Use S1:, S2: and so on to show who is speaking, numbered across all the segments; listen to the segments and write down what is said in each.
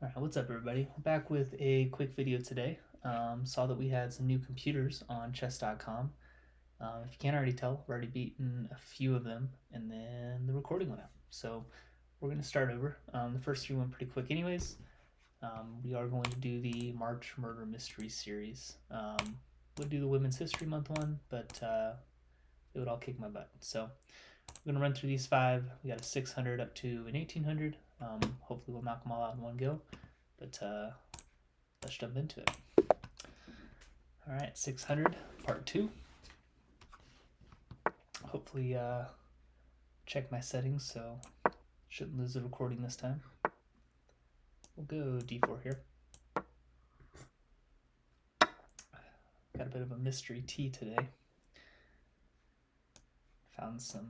S1: Alright, what's up everybody? Back with a quick video today. Saw that we had some new computers on chess.com. If you can't already tell, I've already beaten a few of them, and then the recording went out. So we're going to start over. The first three went pretty quick anyways. We are going to do the March Murder Mystery series. We'll do the Women's History Month one, but it would all kick my butt. So we're going to run through these five. We got a 600 up to an 1800. Hopefully we'll knock them all out in one go, but let's jump into it. All right, 600 part 2. Hopefully check my settings so shouldn't lose the recording this time. We'll go d4 here. Got a bit of a mystery tea today. Found some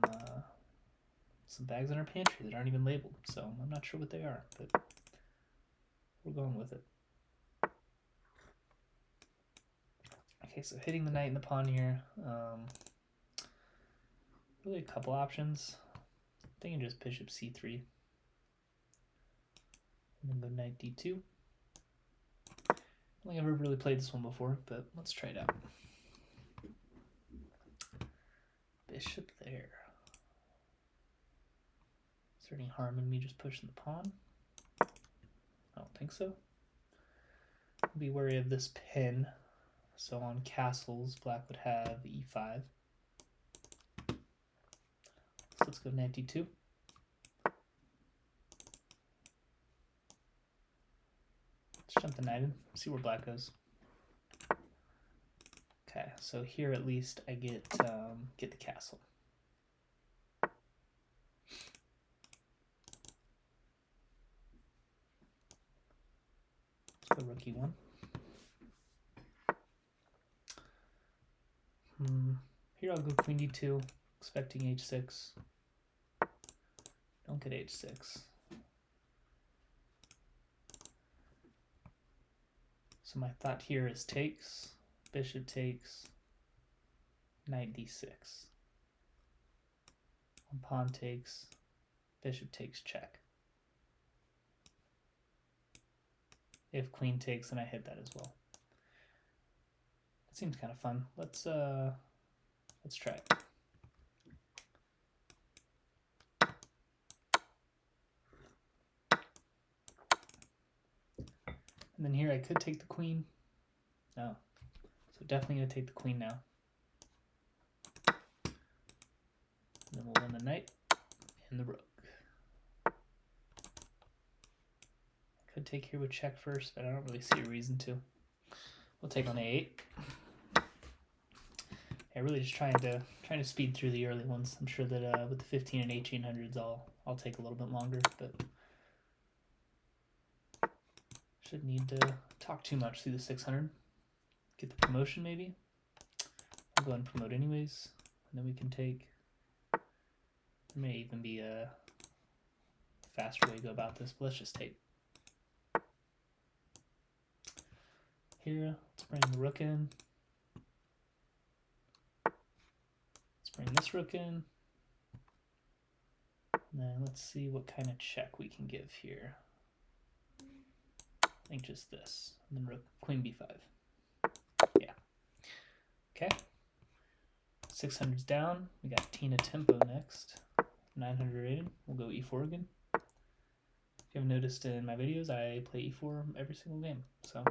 S1: bags in our pantry that aren't even labeled, so I'm not sure what they are, but we're going with it. Okay, so hitting the knight and the pawn here. Really a couple options. I'm thinking just bishop c3. And then go knight d2. I don't think I've ever really played this one before, but let's try it out. Bishop there. Is there any harm in me just pushing the pawn? I don't think so. Be wary of this pin. So on castles, black would have e5. So let's go knight d2. Let's jump the knight in, see where black goes. Okay, so here at least I get the castle. Let's go rook e1. Here I'll go queen d2, expecting h6. Don't get h6. So my thought here is takes, bishop takes, knight d6. When pawn takes, bishop takes check. If queen takes, then I hit that as well. It seems kind of fun. Let's try it. And then here I could take the queen. No. So definitely going to take the queen now. And then we'll win the knight and the rook. I could take here with check first, but I don't really see a reason to. We'll take on a8. Yeah, really just trying to speed through the early ones. I'm sure that with the 15 and 1800s, I'll take a little bit longer, but shouldn't need to talk too much through the 600. Get the promotion maybe. I'll go ahead and promote anyways, and then we can take. There may even be a faster way to go about this, but let's just take. Here, let's bring the rook in. Let's bring this rook in. And then let's see what kind of check we can give here. I think just this. And then rook, queen b5. Yeah. Okay. 600's down. We got Tina Tempo next. 900 rated. We'll go e4 again. If you haven't noticed in my videos, I play e4 every single game. So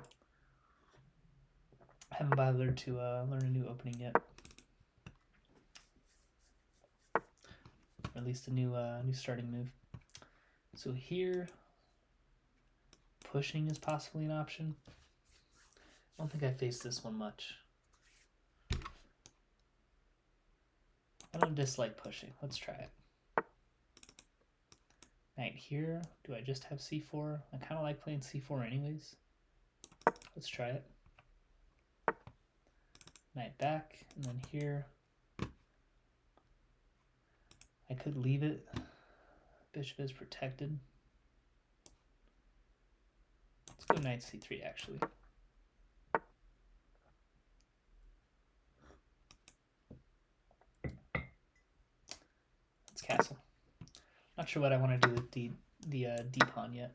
S1: I haven't bothered to learn a new opening yet. Or at least a new starting move. So here, pushing is possibly an option. I don't think I faced this one much. I don't dislike pushing. Let's try it. Knight here. Do I just have c4? I kind of like playing c4 anyways. Let's try it. Knight back, and then here I could leave it. Bishop is protected. Let's go knight c3 actually. Let's castle. Not sure what I want to do with the d pawn yet.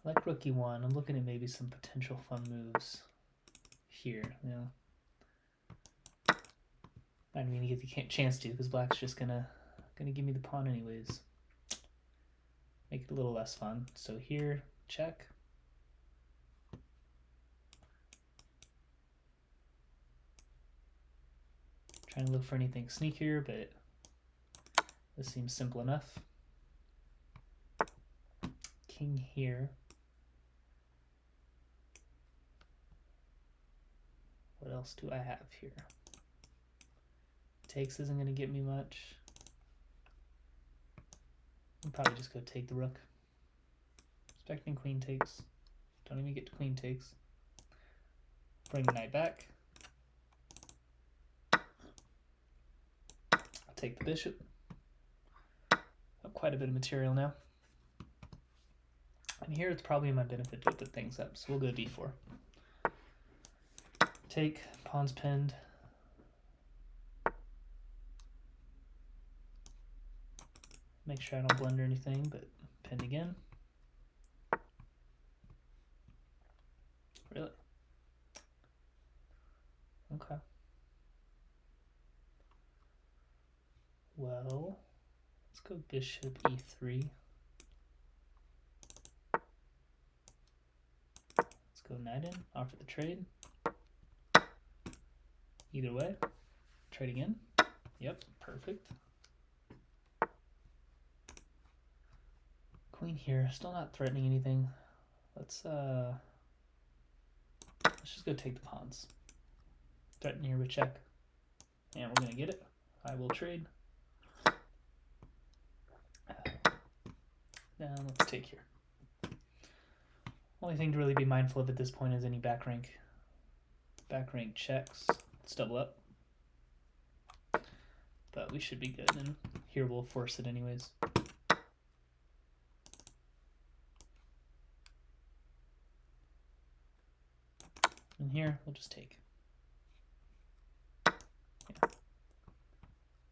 S1: like rook e1. I'm looking at maybe some potential fun moves here. You know, I didn't even get the chance to because black's just gonna give me the pawn anyways. Make it a little less fun. So here, check. Trying to look for anything sneakier, but this seems simple enough. King here. What else do I have here? Takes isn't going to get me much. I'll probably just go take the rook. Expecting queen takes. Don't even get to queen takes. Bring the knight back. I'll take the bishop. Have quite a bit of material now. And here it's probably in my benefit to put things up, so we'll go d4. Take, pawn's pinned. Make sure I don't blunder anything, but pinned again. Really? Okay. Well, let's go bishop e3. Let's go knight in, offer the trade. Either way, trade again. Yep, perfect. Queen here, still not threatening anything. Let's just go take the pawns. Threaten here with check. And we're gonna get it. I will trade. Now let's take here. Only thing to really be mindful of at this point is any back rank checks. Let's double up. But we should be good, and here we'll force it anyways. And here we'll just take. Yeah.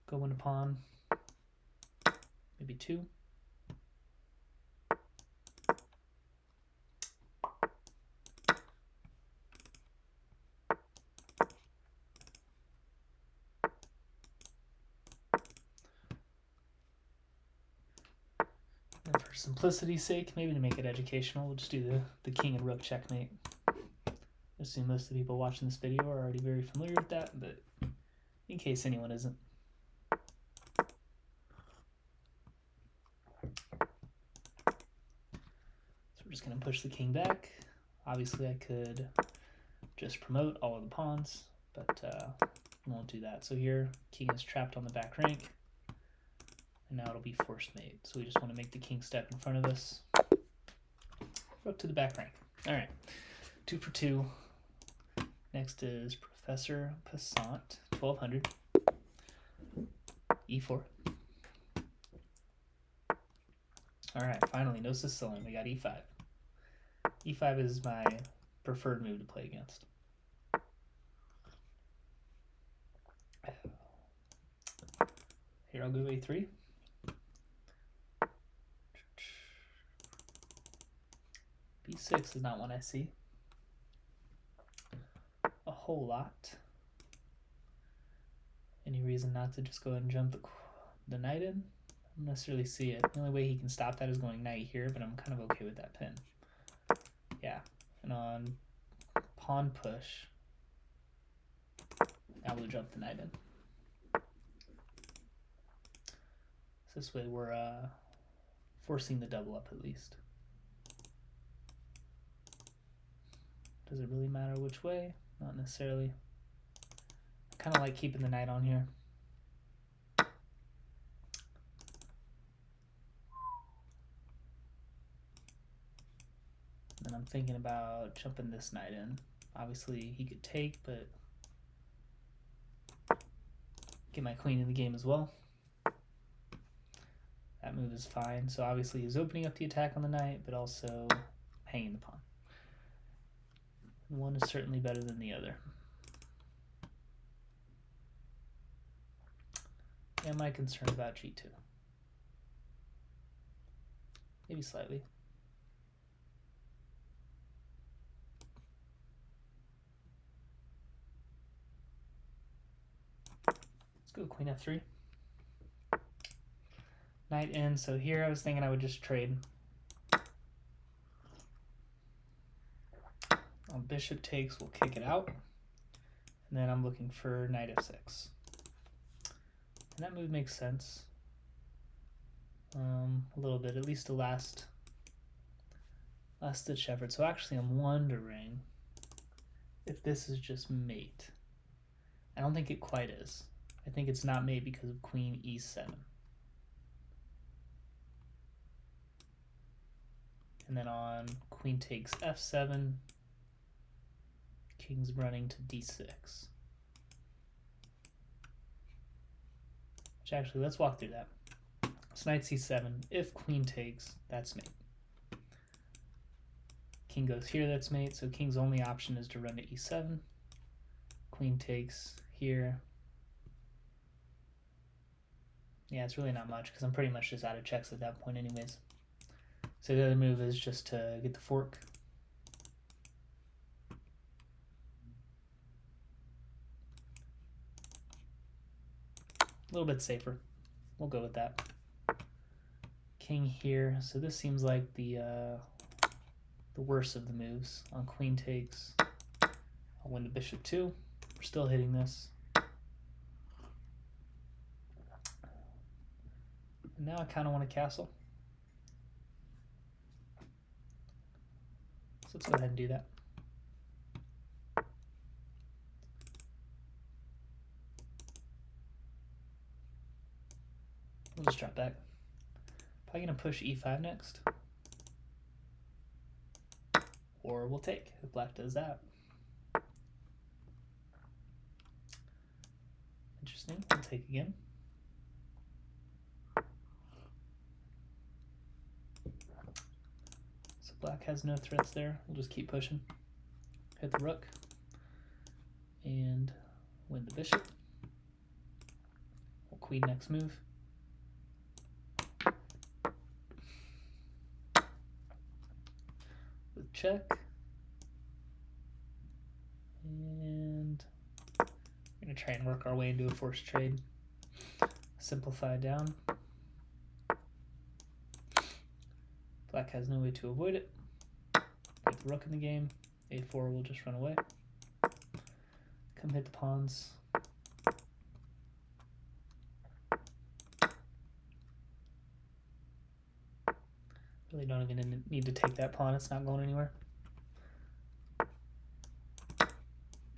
S1: Go win a pawn. Maybe two. And for simplicity's sake, maybe to make it educational, we'll just do the king and rook checkmate. I assume most of the people watching this video are already very familiar with that, but in case anyone isn't. So we're just going to push the king back. Obviously I could just promote all of the pawns, but we won't do that. So here, king is trapped on the back rank. And now it'll be forced mate. So we just want to make the king step in front of us. Rook to the back rank. All right, 2 for 2. Next is Professor Passant, 1200. E4. All right, finally, no Sicilian. We got E5. E5 is my preferred move to play against. Here I'll go A3. B6 is not one I see a whole lot. Any reason not to just go ahead and jump the knight in? I don't necessarily see it. The only way he can stop that is going knight here, but I'm kind of okay with that pin. Yeah, and on pawn push, now we'll jump the knight in. So this way we're forcing the double up at least. Does it really matter which way? Not necessarily. I kind of like keeping the knight on here. And I'm thinking about jumping this knight in. Obviously he could take, but get my queen in the game as well. That move is fine. So obviously he's opening up the attack on the knight, but also hanging the pawn. One is certainly better than the other. Am I concerned about G2? Maybe slightly. queen f3. Knight in, so here I was thinking I would just trade. Bishop takes, we'll kick it out. And then I'm looking for knight f6. And that move makes sense. A little bit, at least the last ditch effort. So actually I'm wondering if this is just mate. I don't think it quite is. I think it's not mate because of queen e7. And then on queen takes f7, king's running to d6. Which actually, let's walk through that. So knight c7, if queen takes, that's mate. King goes here, that's mate, so king's only option is to run to e7. Queen takes here. Yeah, it's really not much because I'm pretty much just out of checks at that point anyways. So the other move is just to get the fork. A little bit safer. We'll go with that. King here. So this seems like the worst of the moves. On queen takes, I'll win the bishop too. We're still hitting this. And now I kind of want to castle. So let's go ahead and do that. We'll just drop back. Probably going to push e5 next. Or we'll take if black does that. Interesting. We'll take again. So black has no threats there. We'll just keep pushing. Hit the rook. And win the bishop. We'll queen next move. With check. And we're going to try and work our way into a forced trade. Simplify down. Black has no way to avoid it. With the rook in the game, a4 will just run away. Come hit the pawns. Really don't even need to take that pawn, it's not going anywhere.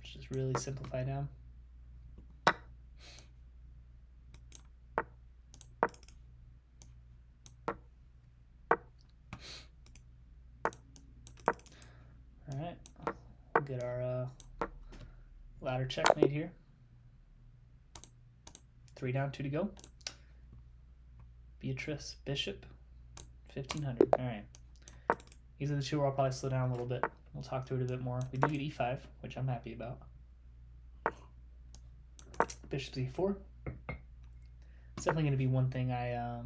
S1: Just really simplify down. Alright, we'll get our ladder checkmate here. 3 down, 2 to go. Beatrice, bishop, 1500. Alright. These are the two where I'll probably slow down a little bit. We'll talk through it a bit more. We do get e5, which I'm happy about. Bishop e4. It's definitely going to be one thing I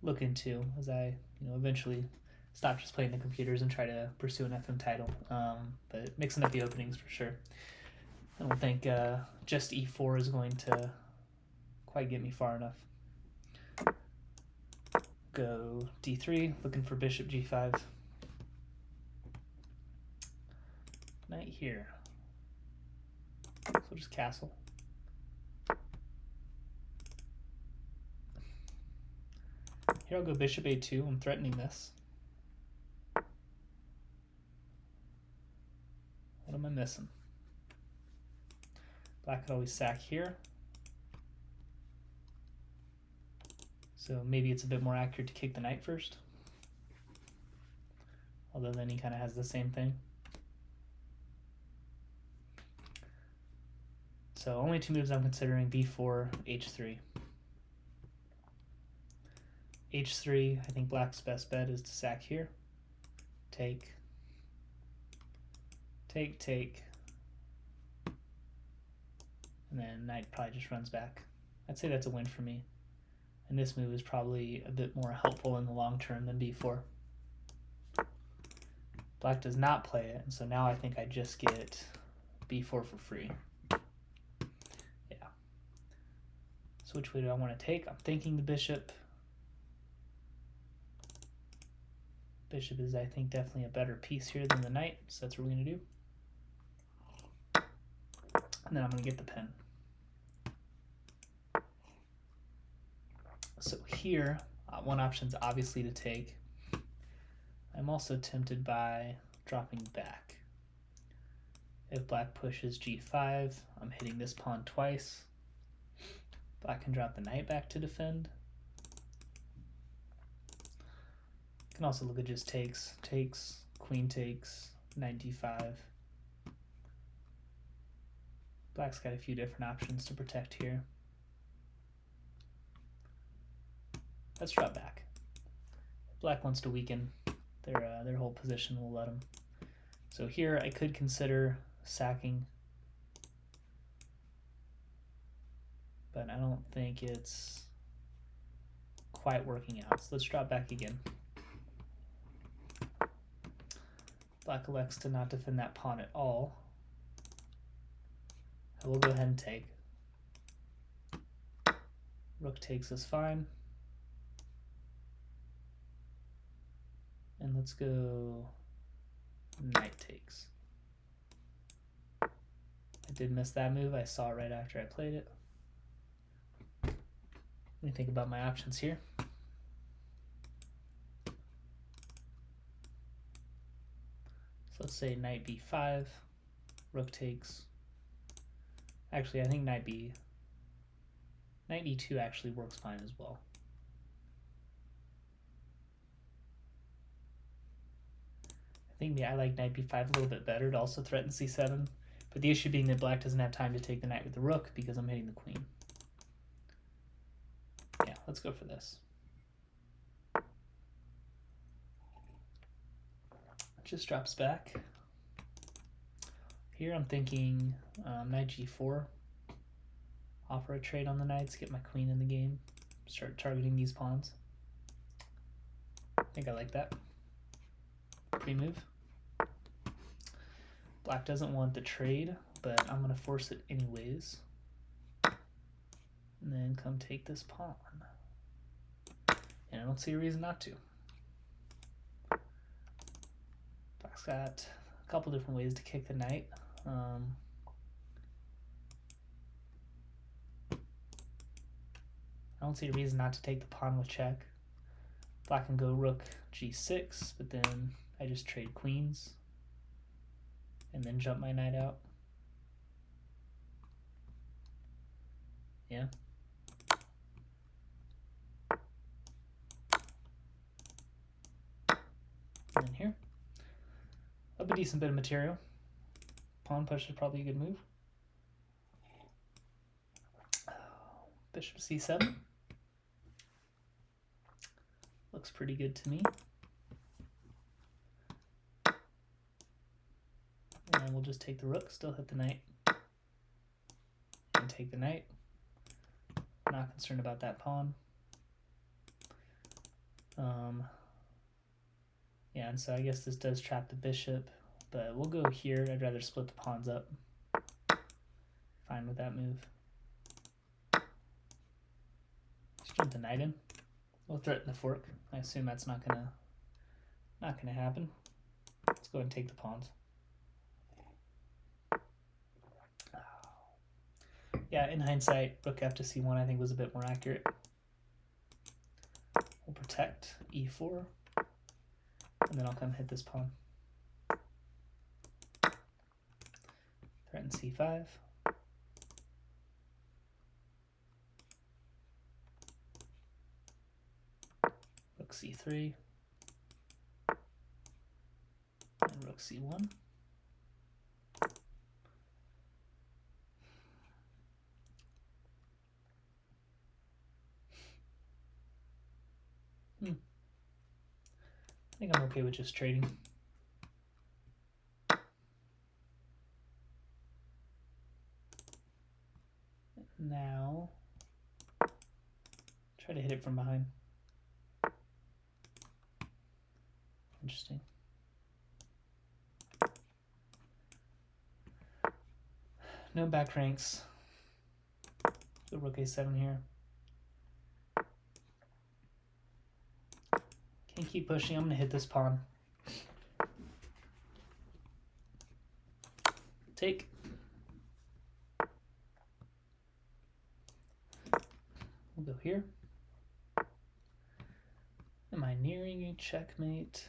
S1: look into as I eventually stop just playing the computers and try to pursue an FM title. But mixing up the openings for sure. I don't think just e4 is going to quite get me far enough. Go d3, looking for bishop g5. Knight here. So just castle. Here I'll go bishop a2. I'm threatening this. What am I missing? Black could always sack here. So maybe it's a bit more accurate to kick the knight first. Although then he kind of has the same thing. So only 2 moves I'm considering: b4, h3. h3, I think black's best bet is to sack here. Take. Take, take. And then knight probably just runs back. I'd say that's a win for me. And this move is probably a bit more helpful in the long term than b4. Black does not play it, and so now I think I just get b4 for free. Yeah. So which way do I want to take? I'm thinking the bishop. Bishop is, I think, definitely a better piece here than the knight, so that's what we're going to do. And then I'm going to get the pen. So here, one option is obviously to take. I'm also tempted by dropping back. If black pushes g5, I'm hitting this pawn twice. Black can drop the knight back to defend. Can also look at just takes, queen takes, knight d5. Black's got a few different options to protect here. Let's drop back. If black wants to weaken, their whole position will let them. So here I could consider sacking, but I don't think it's quite working out. So let's drop back again. Black elects to not defend that pawn at all. I will go ahead and take. Rook takes is fine. And let's go knight takes. I did miss that move. I saw it right after I played it. Let me think about my options here. So let's say knight b5, rook takes. Actually, I think knight e2 actually works fine as well. I think I like knight b5 a little bit better to also threaten c7, but the issue being that black doesn't have time to take the knight with the rook because I'm hitting the queen. Yeah, let's go for this. Just drops back. Here I'm thinking knight g4. Offer a trade on the knights, get my queen in the game, start targeting these pawns. I think I like that. Pre-move. Black doesn't want the trade, but I'm going to force it anyways. And then come take this pawn. And I don't see a reason not to. Black's got a couple different ways to kick the knight. I don't see a reason not to take the pawn with check. Black can go rook g6, but then I just trade queens and then jump my knight out. Yeah. And then here, up a decent bit of material. Pawn push is probably a good move. Bishop c7. Looks pretty good to me. And we'll just take the rook, still hit the knight. And take the knight. Not concerned about that pawn. Yeah, and so I guess this does trap the bishop, but we'll go here. I'd rather split the pawns up. Fine with that move. Let's jump the knight in. We'll threaten the fork. I assume that's not gonna happen. Let's go ahead and take the pawns. Yeah, in hindsight, rook f to c1 I think was a bit more accurate. We'll protect e4, and then I'll come hit this pawn. Threaten c5. Rook c3. And rook c1. I think I'm okay with just trading. Now, try to hit it from behind. Interesting. No back ranks. The rook a7 here. can keep pushing. I'm going to hit this pawn. Take. We'll go here. Am I nearing a checkmate?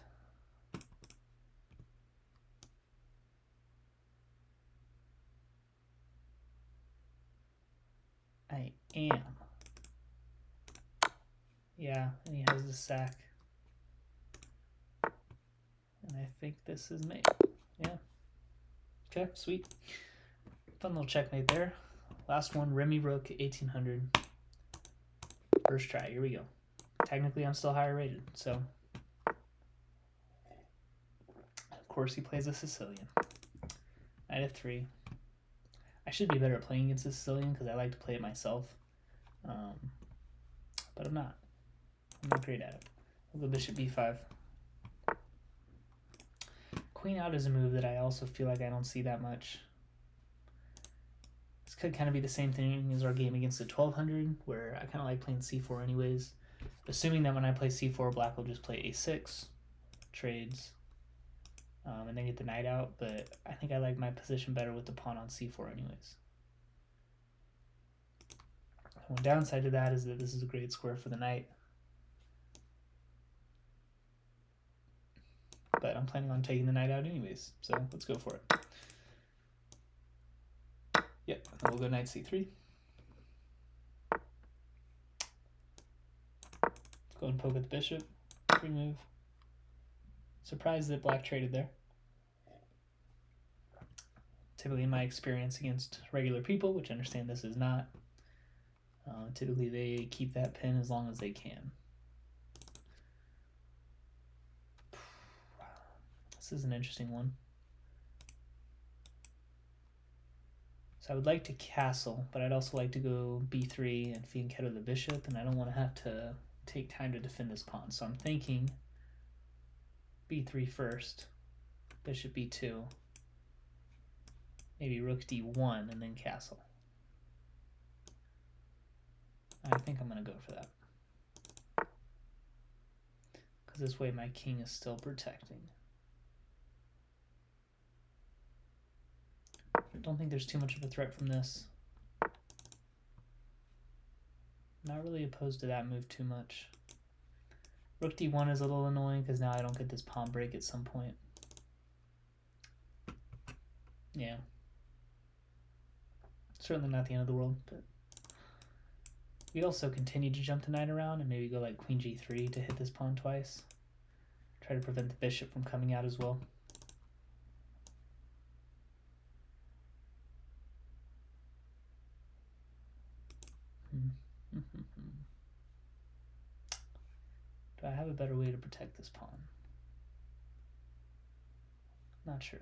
S1: I am. Yeah, and he has the sack. And I think this is mate. Yeah. Okay, sweet. Fun little checkmate there. Last one, Remy Rook, 1800. First try, here we go. Technically, I'm still higher rated, so. Of course, he plays a Sicilian. Knight f3. I should be better at playing against a Sicilian because I like to play it myself. But I'm not. I'm not great at it. We'll go bishop b5. Queen out is a move that I also feel like I don't see that much. This could kind of be the same thing as our game against the 1200, where I kind of like playing c4 anyways. Assuming that when I play c4, black will just play a6, trades, and then get the knight out. But I think I like my position better with the pawn on c4 anyways. One downside to that is that this is a great square for the knight. But I'm planning on taking the knight out anyways, so let's go for it. Yep, and we'll go knight c3. Let's go and poke at the bishop. Free move. Surprised that black traded there. Typically in my experience against regular people, which I understand this is not, typically they keep that pin as long as they can. This is an interesting one. So I would like to castle, but I'd also like to go b3 and fianchetto the bishop, and I don't want to have to take time to defend this pawn. So I'm thinking b3 first, bishop b2, maybe rook d1, and then castle. I think I'm going to go for that. Because this way my king is still protecting. I don't think there's too much of a threat from this. Not really opposed to that move too much. Rook d1 is a little annoying because now I don't get this pawn break at some point. Yeah. Certainly not the end of the world, but we'd also continue to jump the knight around and maybe go like queen g3 to hit this pawn twice. Try to prevent the bishop from coming out as well. Do I have a better way to protect this pawn? Not sure.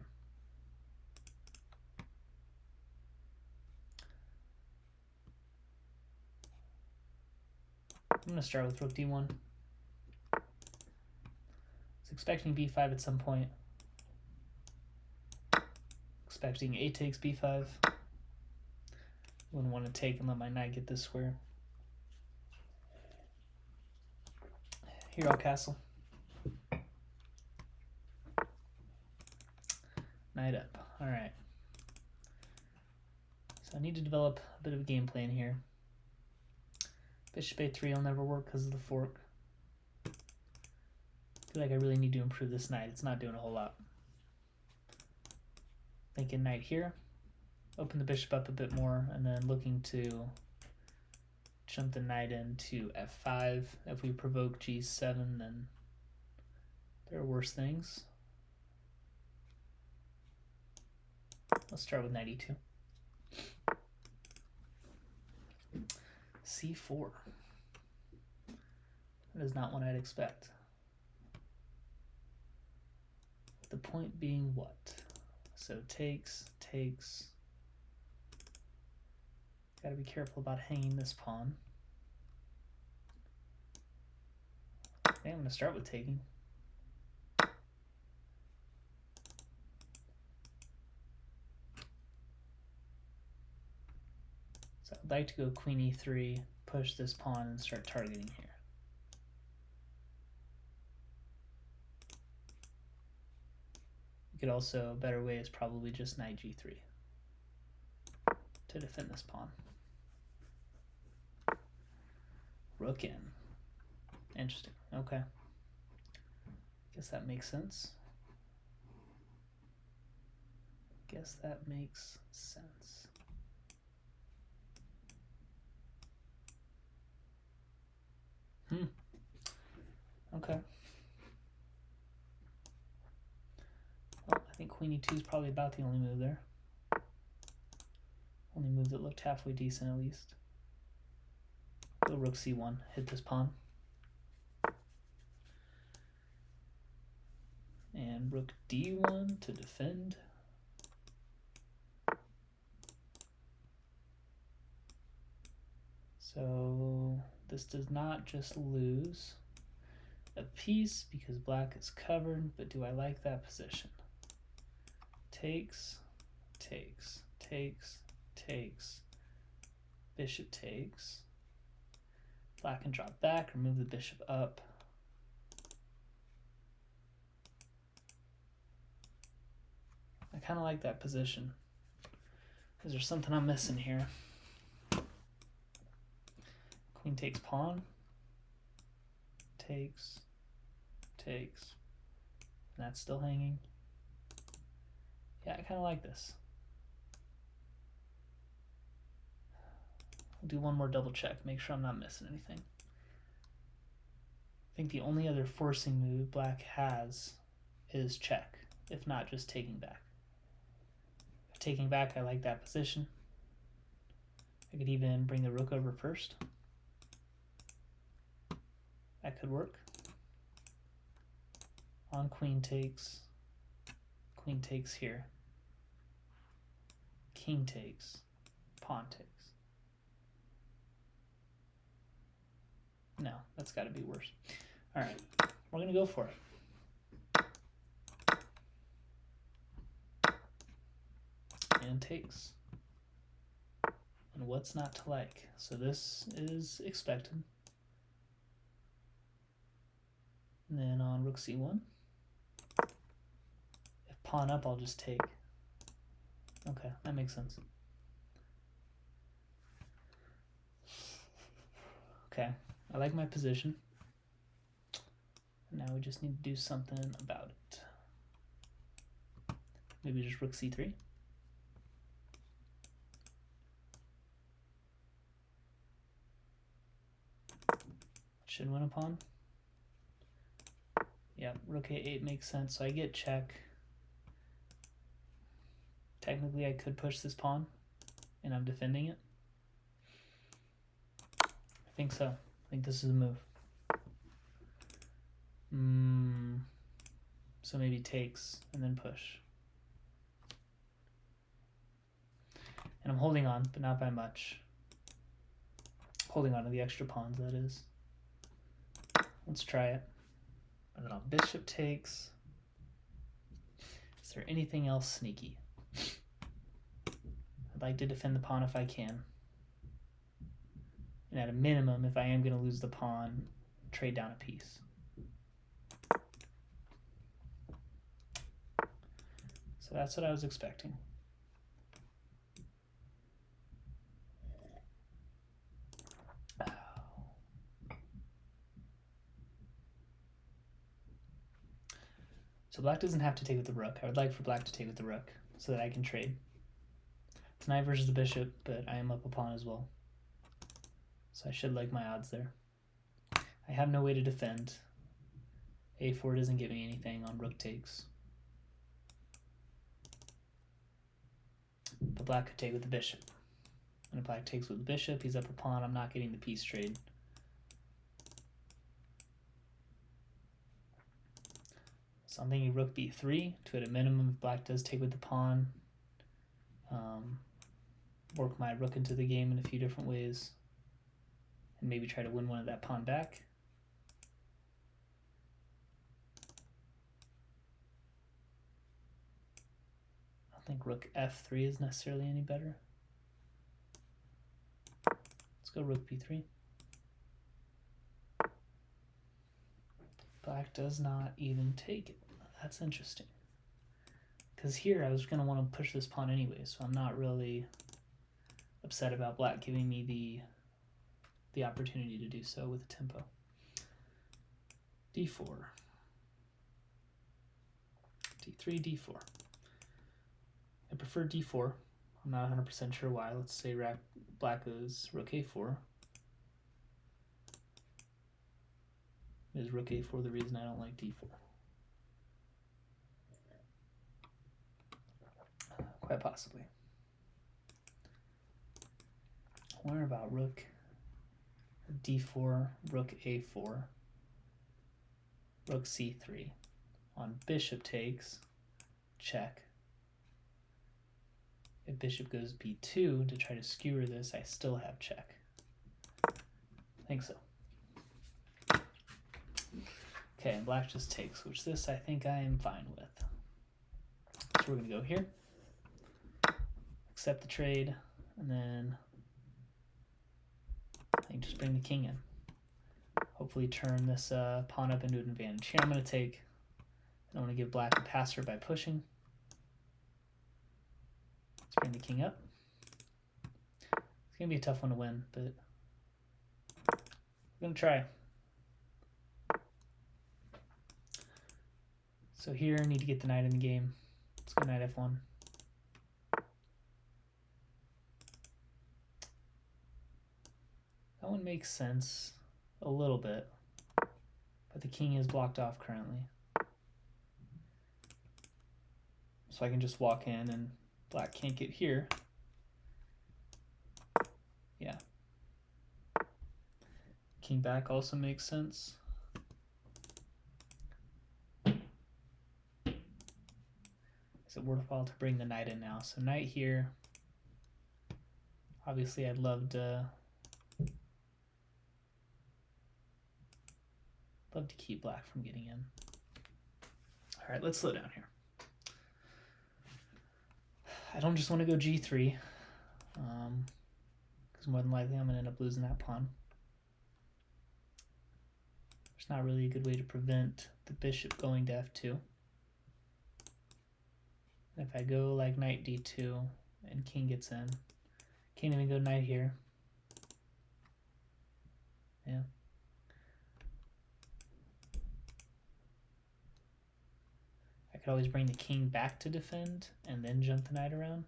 S1: I'm going to start with rook d1. I was expecting b5 at some point. Expecting a takes b5. Wouldn't want to take and let my knight get this square. Here I'll castle. Knight up. Alright. So I need to develop a bit of a game plan here. Bishop a3 will never work because of the fork. I feel like I really need to improve this knight. It's not doing a whole lot. Thinking knight here. Open the bishop up a bit more, and then looking to jump the knight into f5. If we provoke g7, then there are worse things. Let's start with knight e2. c4. That is not what I'd expect. The point being what? So takes. Gotta be careful about hanging this pawn. I think I'm gonna start with taking. So I'd like to go queen e3, push this pawn and start targeting here. could also, a better way is probably just knight g3 to defend this pawn. Rook in. Interesting. Okay. Guess that makes sense. Guess that makes sense. Okay. Well, I think queen e2 is probably about the only move there. Only move that looked halfway decent at least. Go rook c1, hit this pawn. And rook d1 to defend. So this does not just lose a piece because black is covered, but do I like that position? Takes, takes, takes, takes, bishop takes. Black can drop back or move the bishop up. I kind of like that position. Is there something I'm missing here? Queen takes pawn. Takes, takes. And that's still hanging. Yeah, I kind of like this. I'll do one more double check, make sure I'm not missing anything. I think the only other forcing move black has is check, if not just taking back. If taking back, I like that position. I could even bring the rook over first. That could work. On queen takes here. King takes, pawn takes. No, that's got to be worse. All right, we're going to go for it. And takes. And what's not to like? So this is expected. And then on rook c1, if pawn up, I'll just take. Okay, that makes sense. Okay, I like my position. Now we just need to do something about it. Maybe just rook c3. Should win a pawn. Yeah, rook a8 makes sense. So I get check. Technically, I could push this pawn, and I'm defending it. I think so. I think this is a move. So maybe takes and then push. And I'm holding on, but not by much. Holding on to the extra pawns, that is. Let's try it. And then on bishop takes. Is there anything else sneaky? I'd like to defend the pawn if I can. And at a minimum, if I am going to lose the pawn, trade down a piece. So that's what I was expecting. So black doesn't have to take with the rook. I would like for black to take with the rook so that I can trade. It's knight versus the bishop, but I am up a pawn as well. So I should like my odds there. I have no way to defend. A4 doesn't give me anything on rook takes. But black could take with the bishop. And if black takes with the bishop, he's up a pawn. I'm not getting the piece trade. So I'm thinking rook b3 to at a minimum if black does take with the pawn. Work my rook into the game in a few different ways. And maybe try to win one of that pawn back. I don't think rook f3 is necessarily any better. Let's go rook b3. Black does not even take it. That's interesting. Because here I was going to want to push this pawn anyway, so I'm not really upset about black giving me the opportunity to do so with the tempo. d4, d3, d4. I prefer d4. I'm not 100% sure why. Let's say black goes rook a4. Is rook a4 the reason I don't like d4? Quite possibly. I wonder about rook d4, rook a4, rook c3. On bishop takes, check. If bishop goes b2 to try to skewer this, I still have check. I think so. Okay, and black just takes, which this I think I am fine with. So we're going to go here, accept the trade, and then I think just bring the king in. Hopefully turn this pawn up into an advantage. Here I'm going to take, I don't want to give black a passer by pushing. Let's bring the king up. It's going to be a tough one to win, but I'm going to try. So here I need to get the knight in the game. Let's go knight f1. That one makes sense a little bit, but the king is blocked off currently. So I can just walk in and black can't get here. Yeah. King back also makes sense. Is it worthwhile to bring the knight in now? So knight here. Obviously I'd love to keep black from getting in. All right, let's slow down here. I don't just want to go g3, because more than likely I'm going to end up losing that pawn. There's not really a good way to prevent the bishop going to f2. If I go like knight d2 and king gets in, can't even go knight here. Yeah. I could always bring the king back to defend and then jump the knight around.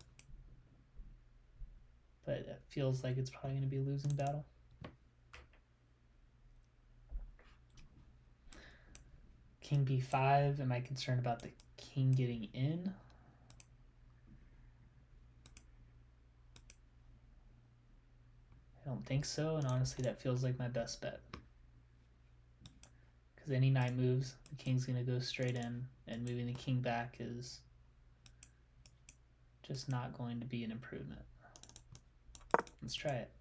S1: But it feels like it's probably going to be a losing battle. King b5, am I concerned about the king getting in? I don't think so, and honestly that feels like my best bet. Because any knight moves, the king's going to go straight in, and moving the king back is just not going to be an improvement. Let's try it.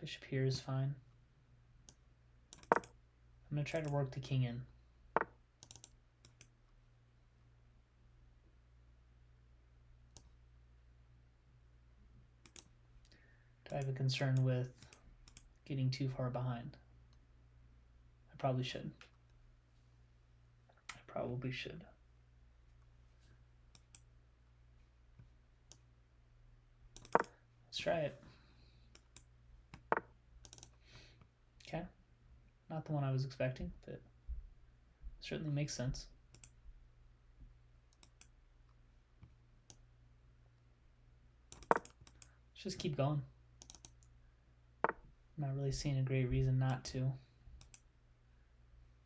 S1: Bishop here is fine. I'm going to try to work the king in. Do I have a concern with getting too far behind? I probably should. I probably should. Let's try it. Okay. Not the one I was expecting, but certainly makes sense. Let's just keep going. I'm not really seeing a great reason not to.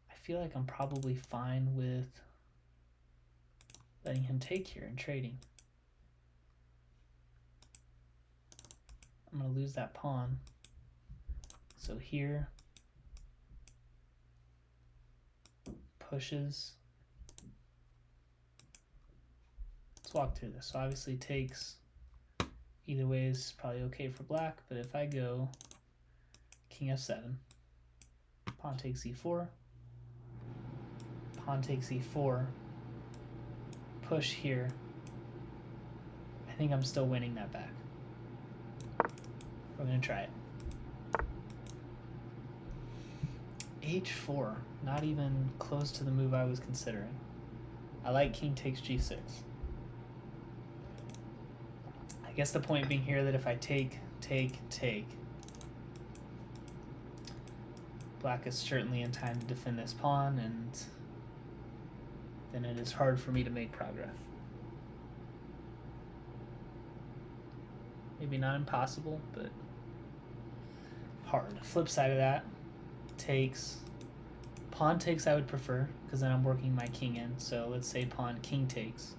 S1: I feel like I'm probably fine with letting him take here and trading. I'm going to lose that pawn. So here, pushes. Let's walk through this. So obviously takes, either way is probably okay for black, but if I go king f7, pawn takes e4, pawn takes e4, push here, I think I'm still winning that back. We're going to try it. h4, not even close to the move I was considering. I like king takes g6. I guess the point being here that if I take, black is certainly in time to defend this pawn, and then it is hard for me to make progress. Maybe not impossible, but hard. Flip side of that, takes. Pawn takes I would prefer, because then I'm working my king in. So let's say pawn king takes.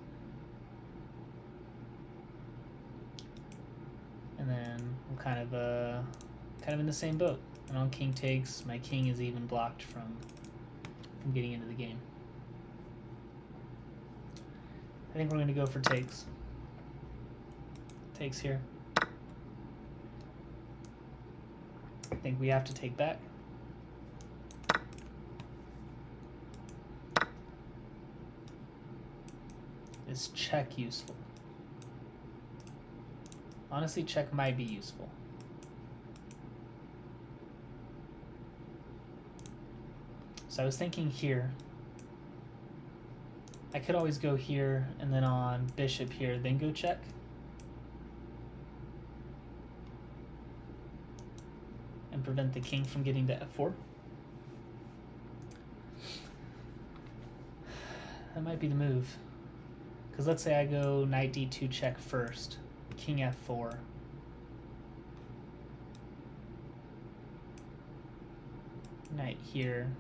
S1: And then we're kind of in the same boat. And on king takes, my king is even blocked from getting into the game. I think we're going to go for takes. Takes here. I think we have to take back. Is check useful? Honestly, check might be useful. So I was thinking here. I could always go here and then on bishop here, then go check. And prevent the king from getting to f4. That might be the move. Because let's say I go knight d2 check first, king f4. Knight here.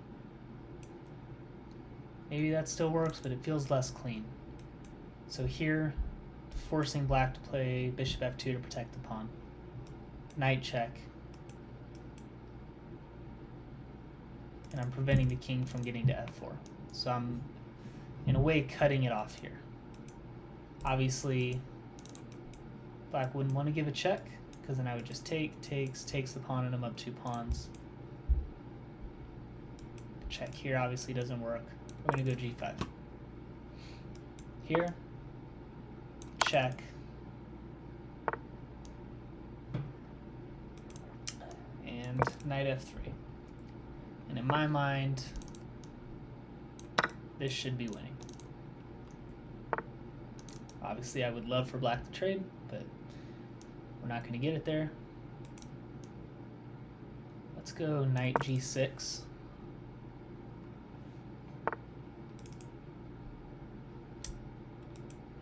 S1: Maybe that still works, but it feels less clean. So here, forcing black to play bishop f2 to protect the pawn. Knight check. And I'm preventing the king from getting to f4. So I'm, in a way, cutting it off here. Obviously, black wouldn't want to give a check, because then I would just takes the pawn, and I'm up 2 pawns. Check here obviously doesn't work. We're going to go g5. Here, check. And knight f3. And in my mind, this should be winning. Obviously, I would love for black to trade, but we're not going to get it there. Let's go knight g6.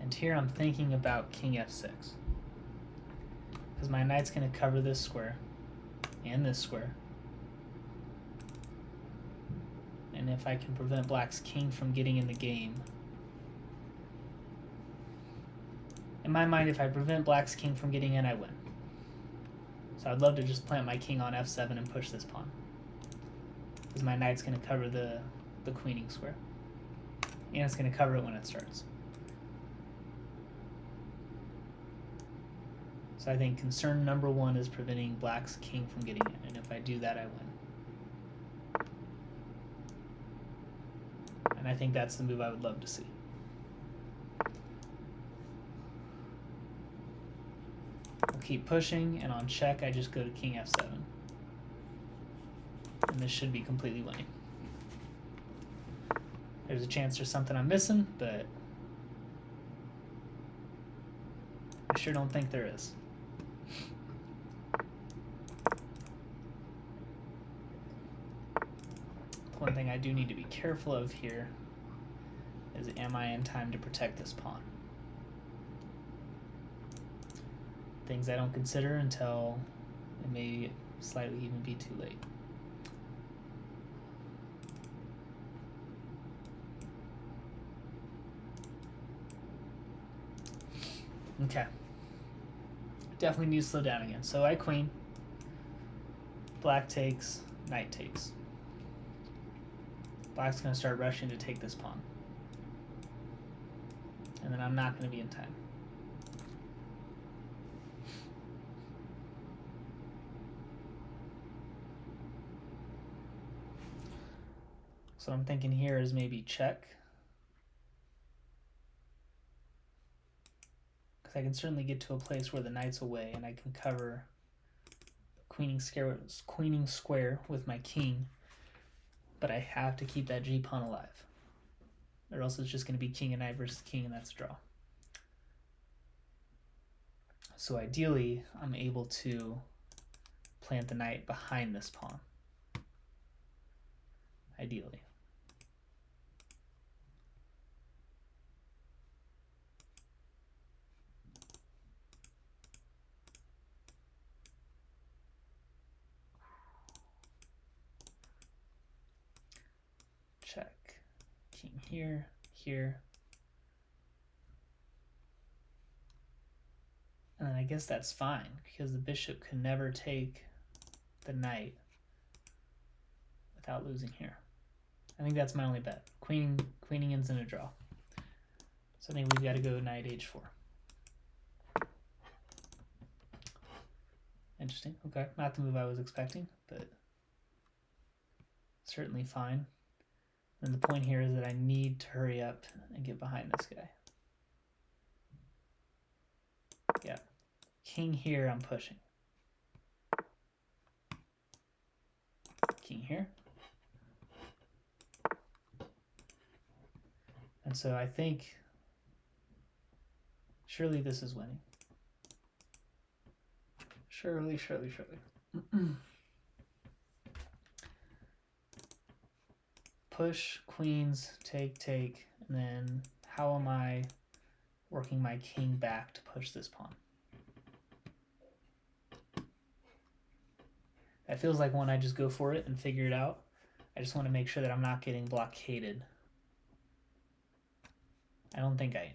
S1: And here I'm thinking about king f6. Because my knight's going to cover this square and this square. And if I can prevent black's king from getting in the game. In my mind, if I prevent black's king from getting in, I win. So I'd love to just plant my king on f7 and push this pawn. Because my knight's going to cover the queening square. And it's going to cover it when it starts. So I think concern number 1 is preventing black's king from getting in. And if I do that, I win. And I think that's the move I would love to see. I'll keep pushing, and on check, I just go to king f7. And this should be completely winning. There's a chance there's something I'm missing, but I sure don't think there is. One thing I do need to be careful of here is, am I in time to protect this pawn? Things I don't consider until it may slightly even be too late. Okay. Definitely need to slow down again. So I queen. Black takes, knight takes. Black's going to start rushing to take this pawn. And then I'm not going to be in time. So what I'm thinking here is maybe check. Because I can certainly get to a place where the knight's away and I can cover queening square with my king. But I have to keep that g-pawn alive. or else it's just going to be king and knight versus king, and that's a draw. So ideally, I'm able to plant the knight behind this pawn. Ideally. Check. King here, here. And then I guess that's fine, because the bishop can never take the knight without losing here. I think that's my only bet. Queening ends in a draw. So I think we've got to go knight h4. Interesting. Okay, not the move I was expecting, but certainly fine. And the point here is that I need to hurry up and get behind this guy. Yeah. King here, I'm pushing. King here. And so I think surely this is winning. Surely. Push, queens, take, and then how am I working my king back to push this pawn? That feels like one I just go for it and figure it out. I just want to make sure that I'm not getting blockaded. I don't think I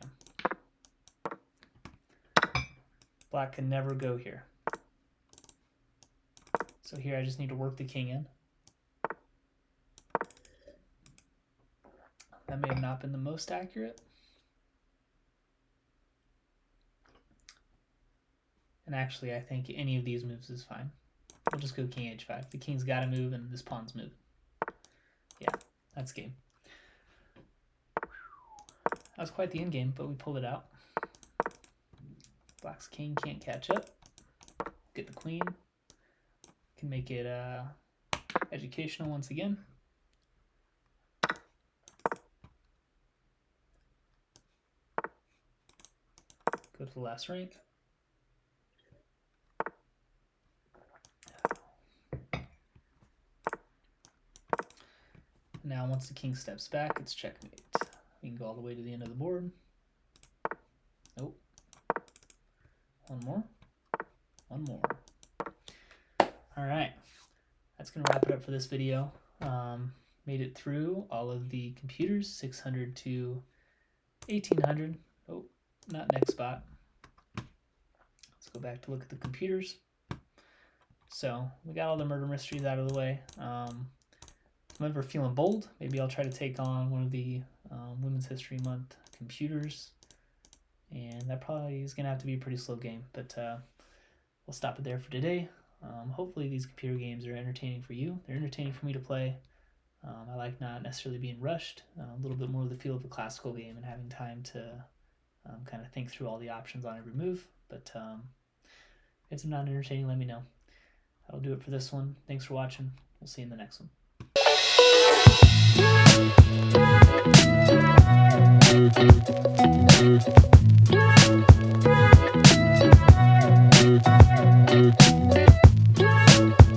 S1: am. Black can never go here. So here I just need to work the king in. That may have not been the most accurate. And actually, I think any of these moves is fine. We'll just go king h5. The king's got to move, and this pawn's moving. Yeah, that's game. That was quite the end game, but we pulled it out. Black's king can't catch up. Get the queen. Can make it educational once again. Go to the last rank. Now once the king steps back, it's checkmate. We can go all the way to the end of the board. Nope. One more. All right. That's going to wrap it up for this video. Made it through all of the computers, 600 to 1800. Oh, not next spot. Let's go back to look at the computers. So we got all the murder mysteries out of the way. If I'm ever feeling bold, maybe I'll try to take on one of the Women's History Month computers. And that probably is going to have to be a pretty slow game, but we'll stop it there for today. Hopefully these computer games are entertaining for you. They're entertaining for me to play. I like not necessarily being rushed, a little bit more of the feel of a classical game and having time to kind of think through all the options on every move. But if it's not entertaining, let me know. That'll do it for this one. Thanks for watching. We'll see you in the next one.